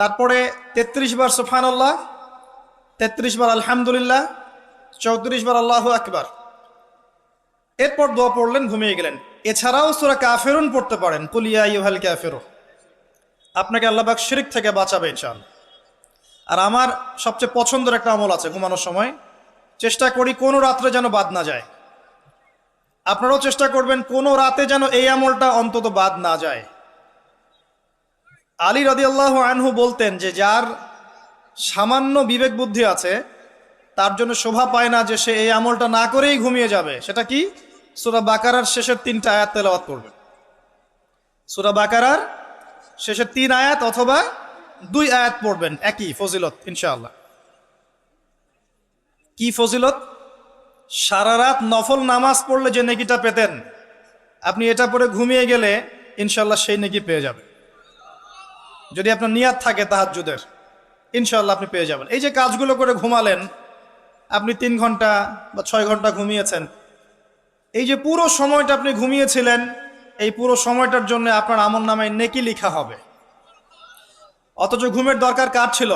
তারপরে 33 বার সুবহানাল্লাহ, 33 বার আলহামদুলিল্লাহ, 34 বার আল্লাহু আকবার। এরপর দোয়া পড়লেন, ঘুমিয়ে গেলেন। এছাড়াও সূরা কাফিরুন পড়তে পারেন, কুল ইয়া আইয়ুহাল কাফিরুন। আপনাকে আল্লাহ পাক শিরক থেকে বাঁচাবে ইনশাআল্লাহ। আর আমার সবচেয়ে পছন্দের একটা আমল আছে, ঘুমানোর সময় চেষ্টা করি কোনো রাত্রে যেন বাদ না যায়। আপনারাও চেষ্টা করবেন কোনো রাতে যেন এই আমলটা অন্তত বাদ না যায়। আলী রাদিয়াল্লাহু আনহু বলতেন যে যার সামান্য বিবেক বুদ্ধি আছে তার জন্য শোভা পায় না যে সে এই আমলটা না করেই ঘুমিয়ে যাবে। সেটা কি? সূরা বাকারার শেষের 3টা আয়াত তেলাওয়াত করবেন। সূরা বাকারার শেষের 3 আয়াত অথবা 2 আয়াত পড়বেন, একই ফজিলত ইনশাআল্লাহ। কি ফজিলত? সারা রাত নফল নামাজ পড়লে যে নেকিটা পেতেন, আপনি এটা পড়ে ঘুমিয়ে গেলে ইনশাআল্লাহ সেই নেকি পেয়ে যাবেন। যদি আপনার নিয়াত থাকে তাহাজ্জুদের, ইনশাআল্লাহ আপনি পেয়ে যাবেন। এই যে কাজগুলো করে ঘুমালেন, আপনি 3 ঘন্টা বা 6 ঘন্টা ঘুমিয়েছেন, এই যে পুরো সময়টা আপনি ঘুমিয়েছিলেন, এই পুরো সময়টার জন্য আপনার আমলনামায় নেকি লেখা হবে। অথচ ঘুমের দরকার কার ছিল?